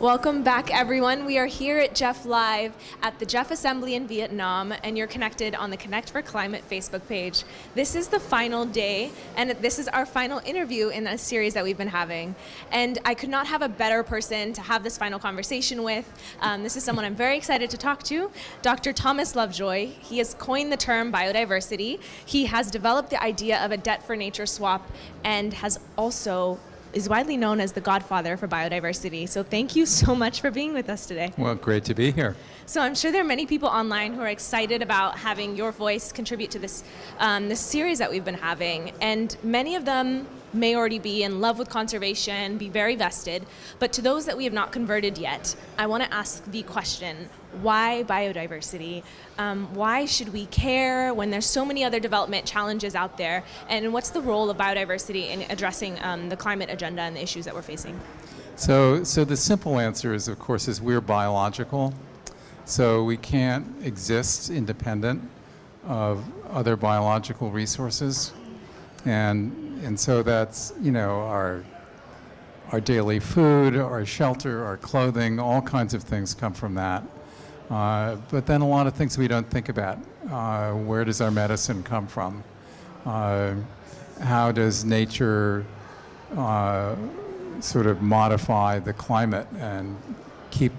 Welcome back, everyone. We are here at GEF Live at the GEF Assembly in Viet Nam, and you're connected on the Connect for Climate Facebook page. This is the final day, and this is our final interview in a series that we've been having. And I could not have a better person to have this final conversation with. This is someone I'm very excited to talk to, Dr. Thomas Lovejoy. He has coined the term biodiversity. He has developed the idea of a debt for nature swap and is widely known as the Godfather for biodiversity. So thank you so much for being with us today. Well, great to be here. So I'm sure there are many people online who are excited about having your voice contribute to this series that we've been having. And many of them may already be in love with conservation, be very vested. But to those that we have not converted yet, I want to ask the question, why biodiversity? Why should we care when there's so many other development challenges out there? And what's the role of biodiversity in addressing the climate agenda and the issues that we're facing? So the simple answer is, of course, we're biological. So we can't exist independent of other biological resources. And so that's, our daily food, our shelter, our clothing, all kinds of things come from that. But then a lot of things we don't think about. Where does our medicine come from? How does nature sort of modify the climate and keep,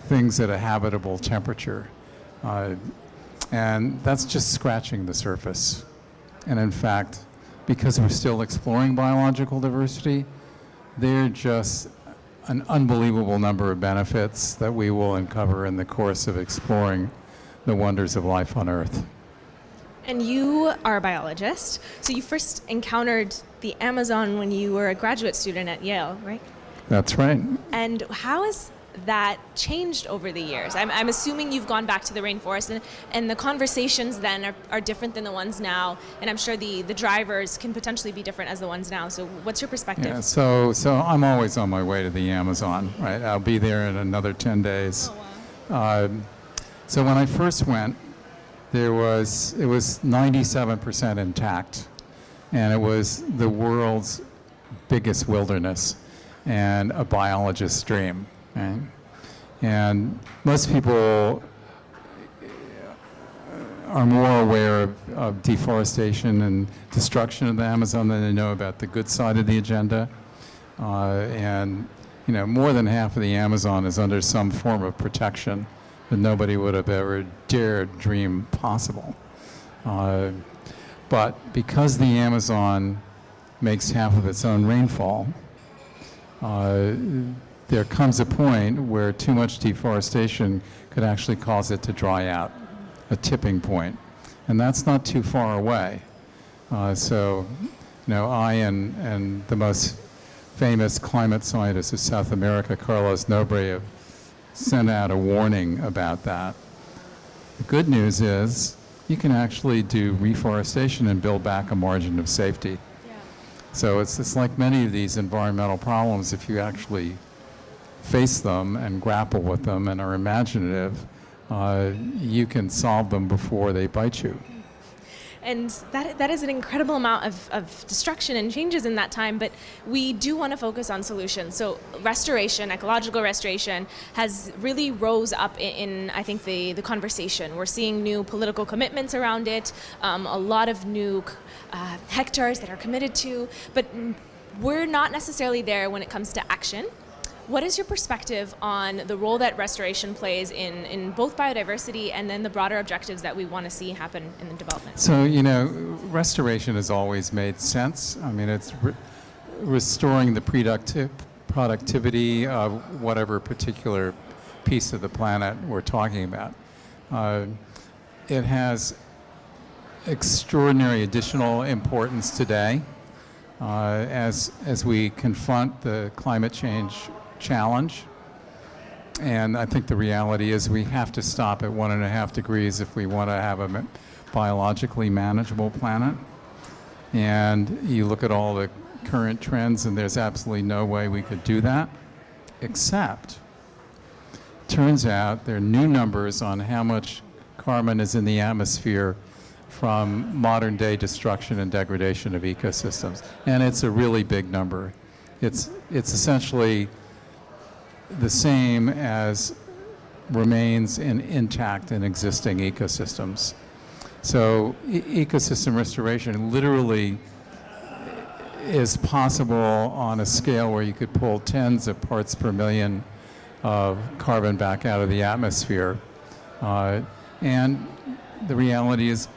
things at a habitable temperature? And that's just scratching the surface. And in fact, because we're still exploring biological diversity, there are just an unbelievable number of benefits that we will uncover in the course of exploring the wonders of life on Earth. And you are a biologist, so you first encountered the Amazon when you were a graduate student at Yale, right? That's right. And how has that changed over the years? I'm assuming you've gone back to the rainforest, and the conversations then are different than the ones now, and I'm sure the drivers can potentially be different as the ones now. So what's your perspective? Yeah, so I'm always on my way to the Amazon, right? I'll be there in another 10 days. Oh, wow. So when I first went, it was 97% intact, and it was the world's biggest wilderness and a biologist's dream. Right? And most people are more aware of deforestation and destruction of the Amazon than they know about the good side of the agenda. And more than half of the Amazon is under some form of protection that nobody would have ever dared dream possible. But because the Amazon makes half of its own rainfall, there comes a point where too much deforestation could actually cause it to dry out, a tipping point. And that's not too far away. So I and the most famous climate scientist of South America, Carlos Nobre, have sent out a warning about that. The good news is you can actually do reforestation and build back a margin of safety. Yeah. So it's like many of these environmental problems, if you actually face them and grapple with them and are imaginative, you can solve them before they bite you. And that is an incredible amount of destruction and changes in that time, but we do want to focus on solutions. So restoration, ecological restoration, has really rose up in I think, the conversation. We're seeing new political commitments around it, a lot of new hectares that are committed to, but we're not necessarily there when it comes to action. What is your perspective on the role that restoration plays in both biodiversity and then the broader objectives that we want to see happen in the development? So, restoration has always made sense. I mean, it's restoring the productivity of whatever particular piece of the planet we're talking about. It has extraordinary additional importance today as we confront the climate change challenge. And I think the reality is we have to stop at 1.5 degrees if we want to have a biologically manageable planet. And you look at all the current trends, and there's absolutely no way we could do that, except turns out there are new numbers on how much carbon is in the atmosphere from modern day destruction and degradation of ecosystems. And it's a really big number. It's essentially the same as remains intact in existing ecosystems. So ecosystem restoration literally is possible on a scale where you could pull tens of parts per million of carbon back out of the atmosphere. And the reality is,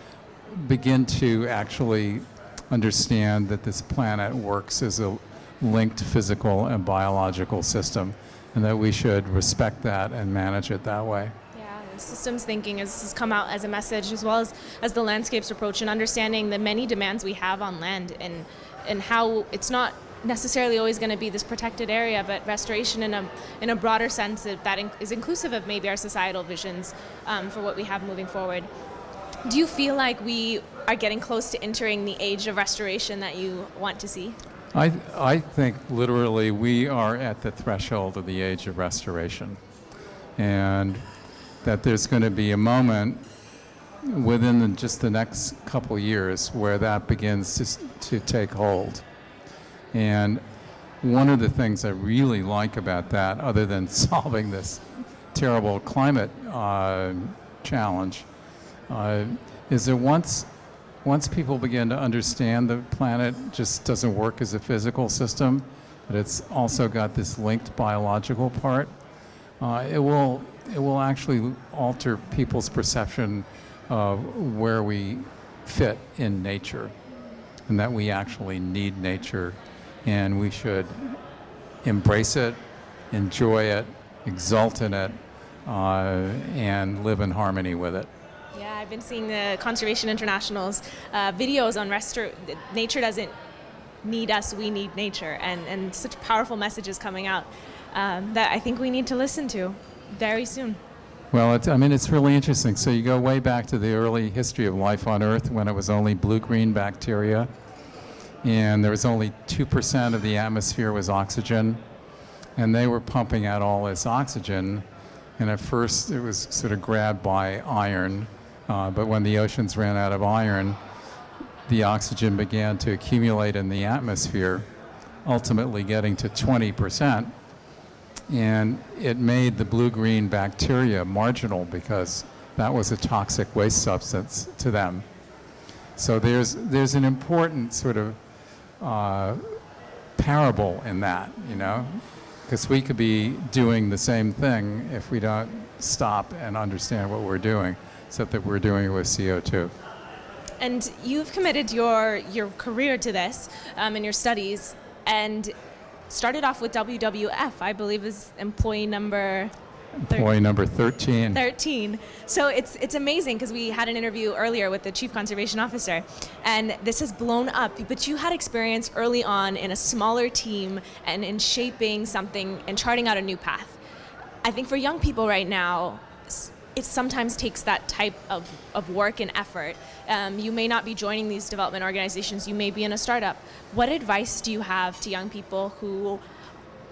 begin to actually understand that this planet works as a linked physical and biological system, and that we should respect that and manage it that way. Yeah, systems thinking has come out as a message, as well as the landscapes approach, and understanding the many demands we have on land, and how it's not necessarily always going to be this protected area, but restoration in a broader sense that is inclusive of maybe our societal visions for what we have moving forward. Do you feel like we are getting close to entering the age of restoration that you want to see? I think literally we are at the threshold of the age of restoration, and that there's going to be a moment within just the next couple years where that begins to take hold. And one of the things I really like about that, other than solving this terrible climate challenge, is that once people begin to understand the planet just doesn't work as a physical system, but it's also got this linked biological part, it will actually alter people's perception of where we fit in nature, and that we actually need nature, and we should embrace it, enjoy it, exult in it, and live in harmony with it. Yeah, I've been seeing the Conservation International's videos on nature doesn't need us, we need nature, and such powerful messages coming out that I think we need to listen to very soon. Well, it's really interesting. So you go way back to the early history of life on Earth, when it was only blue-green bacteria, and there was only 2% of the atmosphere was oxygen, and they were pumping out all this oxygen, and at first it was sort of grabbed by iron, but when the oceans ran out of iron, the oxygen began to accumulate in the atmosphere, ultimately getting to 20%. And it made the blue-green bacteria marginal because that was a toxic waste substance to them. So there's an important sort of parable in that, because we could be doing the same thing if we don't stop and understand what we're doing, except that we're doing it with CO2. And you've committed your career to this in your studies, and started off with WWF, I believe is employee number 13. 13. So it's amazing, because we had an interview earlier with the Chief Conservation Officer, and this has blown up. But you had experience early on in a smaller team and in shaping something and charting out a new path. I think for young people right now, it sometimes takes that type of work and effort. You may not be joining these development organizations, you may be in a startup. What advice do you have to young people who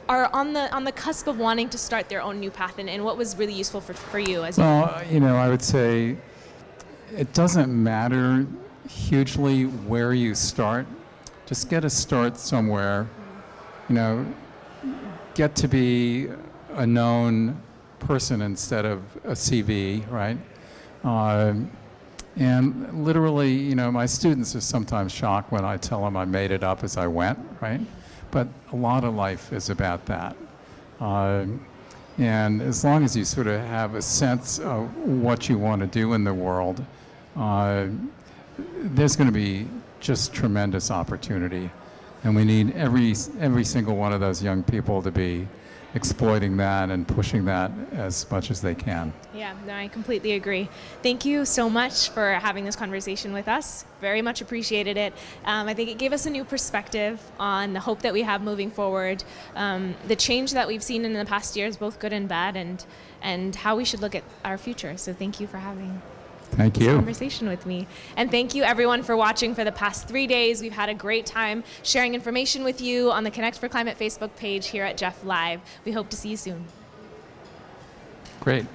are on the cusp of wanting to start their own new path, and what was really useful for you? I would say it doesn't matter hugely where you start. Just get a start somewhere. Get to be a known person instead of a CV, right? And literally, my students are sometimes shocked when I tell them I made it up as I went, right? But a lot of life is about that. And as long as you sort of have a sense of what you want to do in the world, there's going to be just tremendous opportunity. And we need every single one of those young people to be exploiting that and pushing that as much as they can. Yeah, no, I completely agree. Thank you so much for having this conversation with us. Very much appreciated it. I think it gave us a new perspective on the hope that we have moving forward, the change that we've seen in the past years, both good and bad, and how we should look at our future. So thank you for having this conversation with me. And thank you everyone for watching for the past 3 days. We've had a great time sharing information with you on the Connect for Climate Facebook page here at GEF Live. We hope to see you soon. Great.